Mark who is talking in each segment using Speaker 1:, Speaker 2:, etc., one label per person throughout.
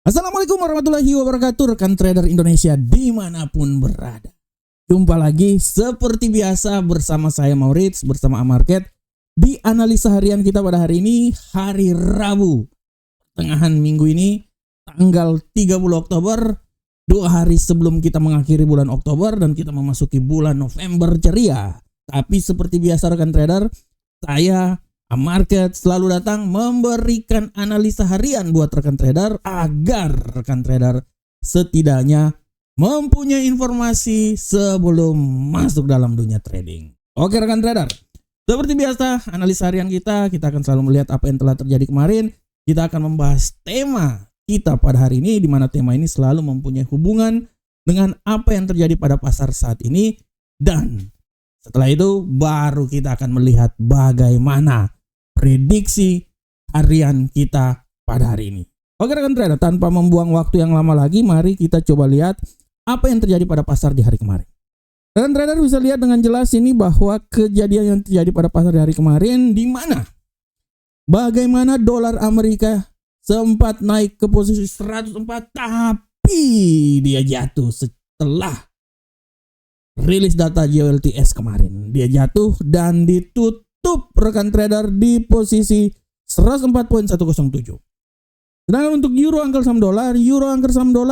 Speaker 1: Assalamualaikum warahmatullahi wabarakatuh, rekan trader Indonesia dimanapun berada. Jumpa lagi seperti biasa bersama saya Maurits, bersama Amarket di analisa harian kita pada hari ini, hari Rabu, pertengahan minggu ini, tanggal 30 Oktober, 2 hari sebelum kita mengakhiri bulan Oktober dan kita memasuki bulan November ceria. Tapi seperti biasa rekan trader, saya Amarket selalu datang memberikan analisa harian buat rekan trader agar rekan trader setidaknya mempunyai informasi sebelum masuk dalam dunia trading. Oke rekan trader, seperti biasa analisa harian kita akan selalu melihat apa yang telah terjadi kemarin. Kita akan membahas tema kita pada hari ini, di mana tema ini selalu mempunyai hubungan dengan apa yang terjadi pada pasar saat ini, dan setelah itu baru kita akan melihat bagaimana prediksi harian kita pada hari ini. Oke rekan trader, tanpa membuang waktu yang lama lagi, mari kita coba lihat apa yang terjadi pada pasar di hari kemarin. Rekan trader bisa lihat dengan jelas ini bahwa kejadian yang terjadi pada pasar di hari kemarin, di mana bagaimana dolar Amerika sempat naik ke posisi 104, tapi dia jatuh setelah rilis data JOLTS kemarin. Dia jatuh dan ditutup rekan trader di posisi 104.107. Sedangkan untuk euro angker saham dolar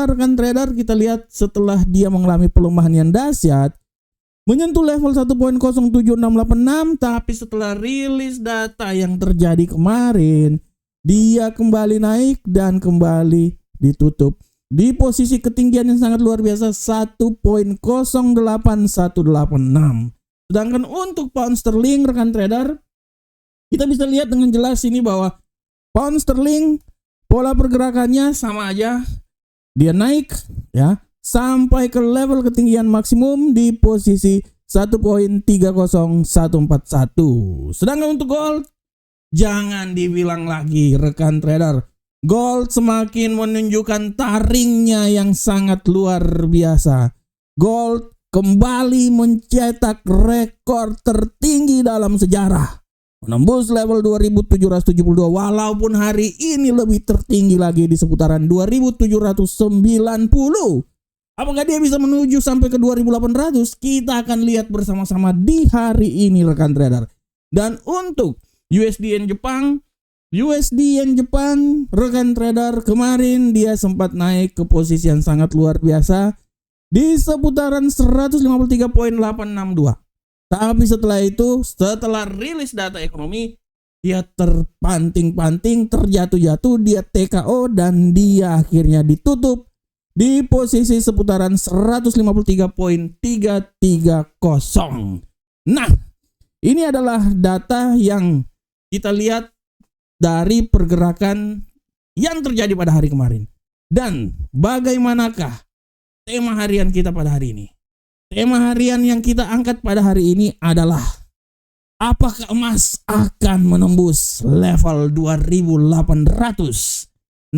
Speaker 1: rekan trader kita lihat setelah dia mengalami pelemahan yang dahsyat menyentuh level 1.07686, tapi setelah rilis data yang terjadi kemarin dia kembali naik dan kembali ditutup di posisi ketinggian yang sangat luar biasa 1.08186. Sedangkan untuk pound sterling rekan trader, kita bisa lihat dengan jelas ini bahwa pound sterling pola pergerakannya sama aja. Dia naik ya sampai ke level ketinggian maksimum di posisi 1.30141. Sedangkan untuk gold, jangan dibilang lagi rekan trader. Gold semakin menunjukkan taringnya yang sangat luar biasa. Gold kembali mencetak rekor tertinggi dalam sejarah, menembus level 2772, walaupun hari ini lebih tertinggi lagi di seputaran 2790. Apakah dia bisa menuju sampai ke 2800? Kita akan lihat bersama-sama di hari ini rekan trader. Dan untuk USD Yen Jepang rekan trader, kemarin dia sempat naik ke posisi yang sangat luar biasa di seputaran 153.862. Tapi setelah itu, setelah rilis data ekonomi, dia terpanting-panting, terjatuh-jatuh, dia TKO dan dia akhirnya ditutup di posisi seputaran 153.330. Nah, ini adalah data yang kita lihat dari pergerakan yang terjadi pada hari kemarin. Dan bagaimanakah tema harian kita pada hari ini? Tema harian yang kita angkat pada hari ini adalah apakah emas akan menembus level 2800?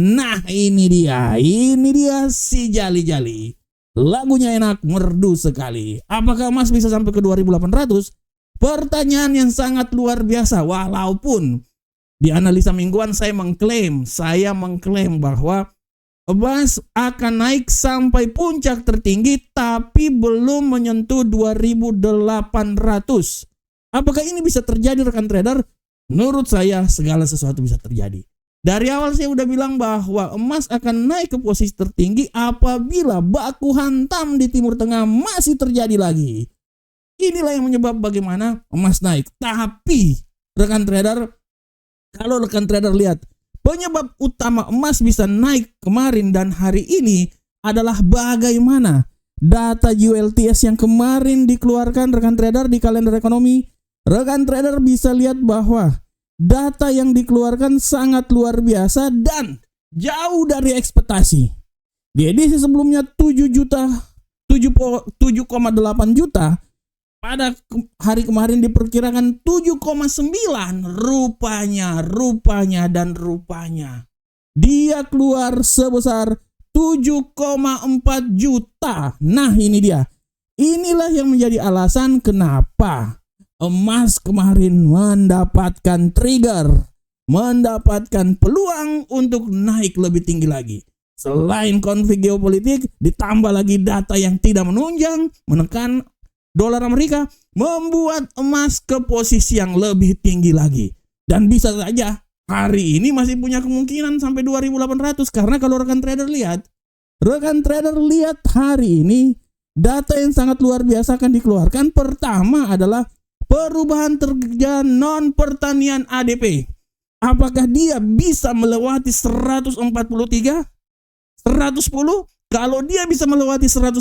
Speaker 1: Nah ini dia si jali-jali. Lagunya enak, merdu sekali. Apakah emas bisa sampai ke 2800? Pertanyaan yang sangat luar biasa. Walaupun di analisa mingguan saya mengklaim bahwa emas akan naik sampai puncak tertinggi tapi belum menyentuh 2800. Apakah ini bisa terjadi rekan trader? Menurut saya segala sesuatu bisa terjadi. Dari awal saya udah bilang bahwa emas akan naik ke posisi tertinggi apabila baku hantam di Timur Tengah masih terjadi lagi. Inilah yang menyebab bagaimana emas naik. Tapi rekan trader, kalau rekan trader lihat penyebab utama emas bisa naik kemarin dan hari ini adalah bagaimana data JOLTS yang kemarin dikeluarkan rekan trader di kalender ekonomi. Rekan trader bisa lihat bahwa data yang dikeluarkan sangat luar biasa dan jauh dari ekspektasi. Di edisi sebelumnya 7,8 juta. Pada hari kemarin diperkirakan 7,9. Rupanya dia keluar sebesar 7,4 juta. Nah ini dia. Inilah yang menjadi alasan kenapa emas kemarin mendapatkan trigger, mendapatkan peluang untuk naik lebih tinggi lagi. Selain konflik geopolitik, ditambah lagi data yang tidak menunjang, menekan dolar Amerika, membuat emas ke posisi yang lebih tinggi lagi. Dan bisa saja hari ini masih punya kemungkinan sampai 2.800, karena kalau rekan trader lihat hari ini data yang sangat luar biasa akan dikeluarkan. Pertama adalah perubahan kerja non pertanian ADP. Apakah dia bisa melewati 143, 110? Kalau dia bisa melewati 110,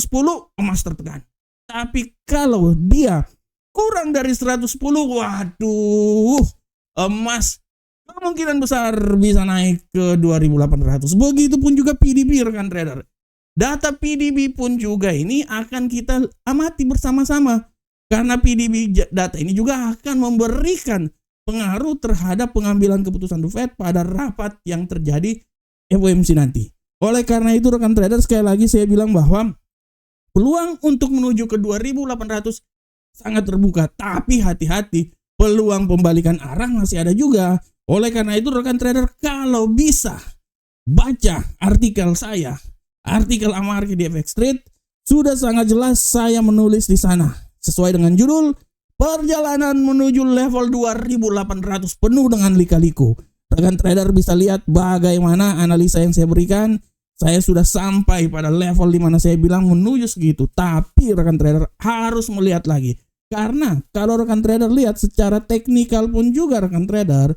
Speaker 1: emas tertekan. Tapi kalau dia kurang dari 110, waduh, emas kemungkinan besar bisa naik ke 2.800. Begitupun juga PDB, rekan trader. Data PDB pun juga ini akan kita amati bersama-sama. Karena PDB data ini juga akan memberikan pengaruh terhadap pengambilan keputusan The Fed pada rapat yang terjadi FOMC nanti. Oleh karena itu rekan trader, sekali lagi saya bilang bahwa peluang untuk menuju ke 2.800 sangat terbuka. Tapi hati-hati, peluang pembalikan arah masih ada juga. Oleh karena itu rekan trader, kalau bisa baca artikel saya, artikel Amarket di FX Trade, sudah sangat jelas saya menulis di sana. Sesuai dengan judul, perjalanan menuju level 2.800 penuh dengan lika-liku. Rekan trader bisa lihat bagaimana analisa yang saya berikan. Saya sudah sampai pada level di mana saya bilang menuju segitu. Tapi rekan trader harus melihat lagi. Karena kalau rekan trader lihat secara teknikal pun juga rekan trader,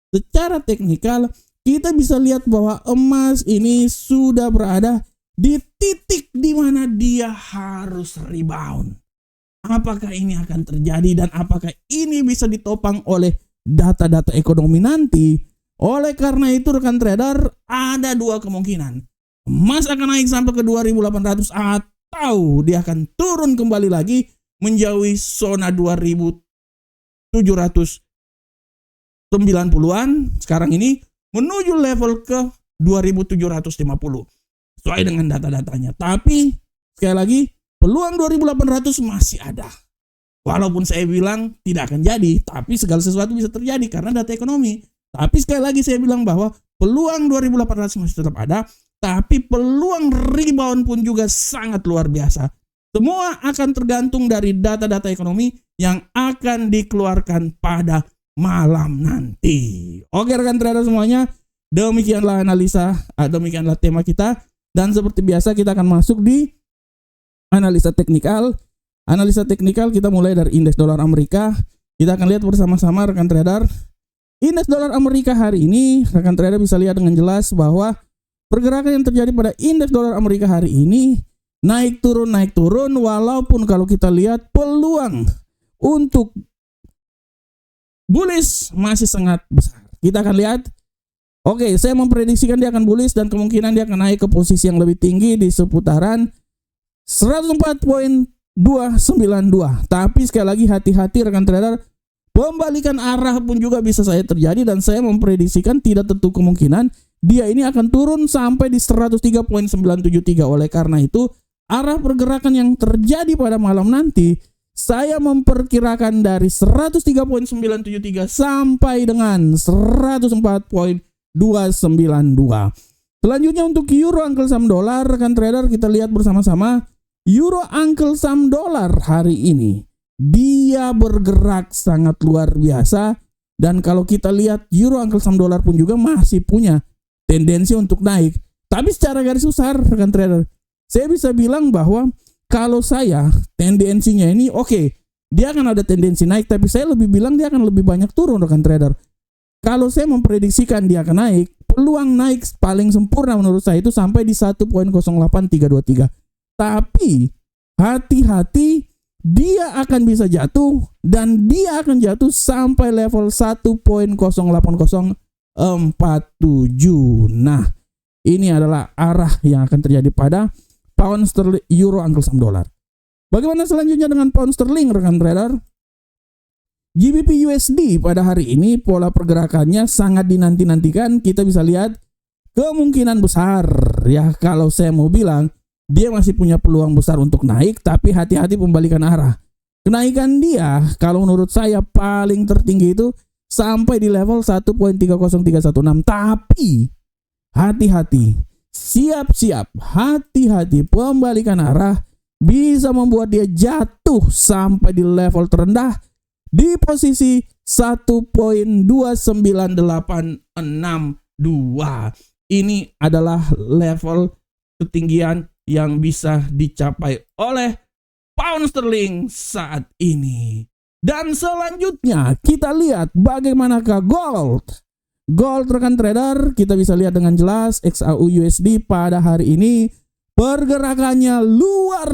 Speaker 1: secara teknikal kita bisa lihat bahwa emas ini sudah berada di titik di mana dia harus rebound. Apakah ini akan terjadi dan apakah ini bisa ditopang oleh data-data ekonomi nanti? Oleh karena itu rekan trader, ada dua kemungkinan. Emas akan naik sampai ke 2.800 atau dia akan turun kembali lagi menjauhi zona 2.790-an sekarang ini menuju level ke 2.750 sesuai dengan data-datanya. Tapi sekali lagi peluang 2.800 masih ada. Walaupun saya bilang tidak akan jadi, tapi segala sesuatu bisa terjadi karena data ekonomi. Tapi sekali lagi saya bilang bahwa peluang 2.800 masih tetap ada, tapi peluang rebound pun juga sangat luar biasa. Semua akan tergantung dari data-data ekonomi yang akan dikeluarkan pada malam nanti. Oke rekan trader semuanya, demikianlah analisa, demikianlah tema kita. Dan seperti biasa kita akan masuk di analisa teknikal. Analisa teknikal kita mulai dari indeks dolar Amerika. Kita akan lihat bersama-sama rekan trader. Indeks dolar Amerika hari ini, rekan trader bisa lihat dengan jelas bahwa pergerakan yang terjadi pada indeks dolar Amerika hari ini naik turun, walaupun kalau kita lihat peluang untuk bullish masih sangat besar. Kita akan lihat, oke, saya memprediksikan dia akan bullish dan kemungkinan dia akan naik ke posisi yang lebih tinggi di seputaran 104.292. Tapi sekali lagi hati-hati rekan trader, pembalikan arah pun juga bisa saja terjadi dan saya memprediksikan tidak tentu kemungkinan dia ini akan turun sampai di 103.973. Oleh karena itu, arah pergerakan yang terjadi pada malam nanti saya memperkirakan dari 103.973 sampai dengan 104.292. Selanjutnya untuk euro angkel saham dolar, rekan trader kita lihat bersama-sama. Euro angkel saham dolar hari ini dia bergerak sangat luar biasa, dan kalau kita lihat euro angkel saham dolar pun juga masih punya tendensi untuk naik. Tapi secara garis besar rekan trader, saya bisa bilang bahwa kalau saya tendensinya ini oke, dia akan ada tendensi naik, tapi saya lebih bilang dia akan lebih banyak turun rekan trader. Kalau saya memprediksikan dia akan naik, peluang naik paling sempurna menurut saya itu sampai di 1.08323. Tapi hati-hati, dia akan bisa jatuh dan dia akan jatuh sampai level 1.08047. Nah, ini adalah arah yang akan terjadi pada pound sterling euro angkel saham dolar. Bagaimana selanjutnya dengan pound sterling rekan trader? GBP USD pada hari ini pola pergerakannya sangat dinanti-nantikan. Kita bisa lihat kemungkinan besar ya, kalau saya mau bilang dia masih punya peluang besar untuk naik, tapi hati-hati pembalikan arah. Kenaikan dia kalau menurut saya paling tertinggi itu sampai di level 1.30316. Tapi hati-hati, siap-siap, hati-hati, pembalikan arah bisa membuat dia jatuh sampai di level terendah di posisi 1.29862. Ini adalah level ketinggian yang bisa dicapai oleh pound sterling saat ini. Dan selanjutnya kita lihat bagaimanakah gold. Gold rekan trader, kita bisa lihat dengan jelas XAU USD pada hari ini pergerakannya luar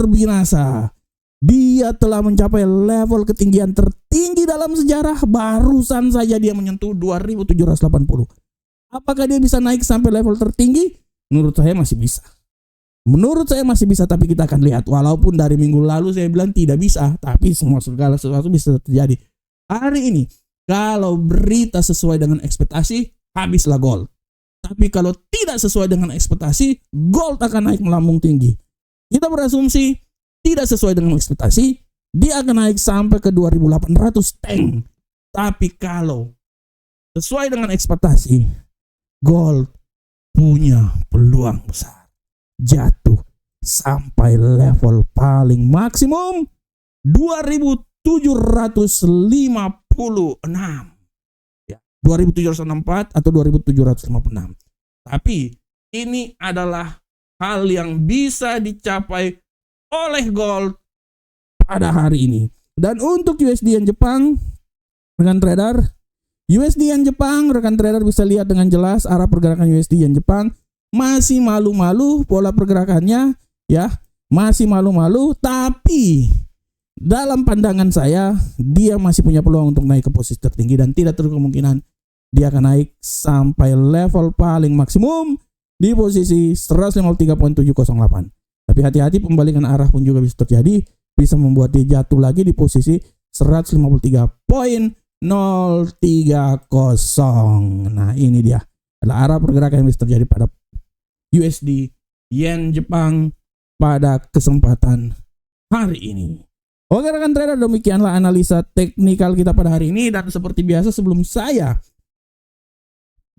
Speaker 1: biasa. Dia telah mencapai level ketinggian tertinggi dalam sejarah. Barusan saja dia menyentuh 2.780. Apakah dia bisa naik sampai level tertinggi? Menurut saya masih bisa. Tapi kita akan lihat. Walaupun dari minggu lalu saya bilang tidak bisa, tapi segala sesuatu bisa terjadi. Hari ini kalau berita sesuai dengan ekspektasi, habislah gold. Tapi kalau tidak sesuai dengan ekspektasi, gold akan naik melambung tinggi. Kita berasumsi tidak sesuai dengan ekspektasi, dia akan naik sampai ke 2.800 tank. Tapi kalau sesuai dengan ekspektasi, gold punya peluang besar jatuh sampai level paling maksimum 2.756. Ya, 2.764 atau 2.756. Tapi ini adalah hal yang bisa dicapai oleh gold pada hari ini. Dan untuk USD yen Jepang, rekan trader, USD yen Jepang, rekan trader bisa lihat dengan jelas arah pergerakan USD yen Jepang masih malu-malu pola pergerakannya, ya, masih malu-malu, tapi dalam pandangan saya, dia masih punya peluang untuk naik ke posisi tertinggi dan tidak terlalu kemungkinan dia akan naik sampai level paling maksimum di posisi 153.708. Tapi hati-hati, pembalikan arah pun juga bisa terjadi, bisa membuat dia jatuh lagi di posisi 153.030. Nah, ini dia adalah arah pergerakan yang bisa terjadi pada USD yen Jepang pada kesempatan hari ini. Oke rekan trader, demikianlah analisa teknikal kita pada hari ini. Dan seperti biasa sebelum saya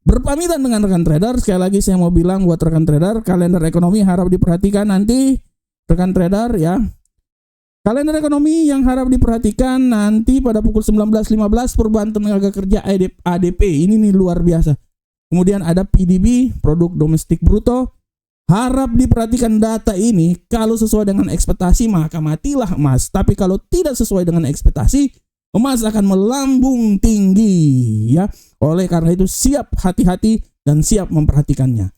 Speaker 1: berpamitan dengan rekan trader, sekali lagi saya mau bilang buat rekan trader, kalender ekonomi harap diperhatikan nanti rekan trader ya. Kalender ekonomi yang harap diperhatikan nanti pada pukul 19.15 perubahan tenaga kerja ADP. Ini nih luar biasa. Kemudian ada PDB, produk domestik bruto. Harap diperhatikan data ini. Kalau sesuai dengan ekspektasi maka matilah emas. Tapi kalau tidak sesuai dengan ekspektasi, emas akan melambung tinggi ya. Oleh karena itu siap hati-hati dan siap memperhatikannya.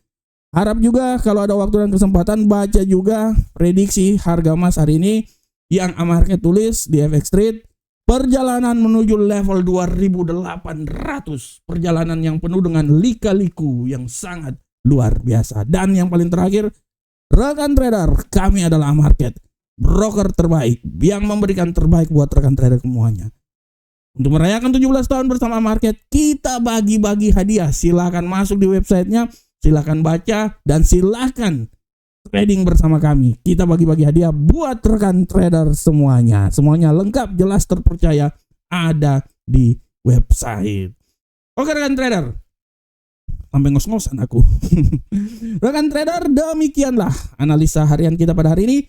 Speaker 1: Harap juga kalau ada waktu dan kesempatan baca juga prediksi harga emas hari ini yang Amarket tulis di FX Trade. Perjalanan menuju level 2.800. Perjalanan yang penuh dengan lika-liku yang sangat luar biasa. Dan yang paling terakhir, rekan trader, kami adalah Amarket, broker terbaik yang memberikan terbaik buat rekan trader semuanya. Untuk merayakan 17 tahun bersama Amarket, kita bagi-bagi hadiah. Silakan masuk di websitenya, silakan baca, dan silakan trading bersama kami. Kita bagi-bagi hadiah buat rekan trader semuanya. Semuanya lengkap, jelas, terpercaya, ada di website. Oke rekan trader, sampai ngos-ngosan aku. Rekan trader, demikianlah analisa harian kita pada hari ini.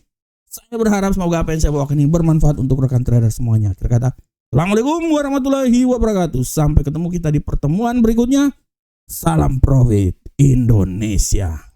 Speaker 1: Saya berharap semoga apa yang saya bawakan ini bermanfaat untuk rekan trader semuanya. Terkata, Assalamualaikum warahmatullahi wabarakatuh. Sampai ketemu kita di pertemuan berikutnya. Salam profit Indonesia.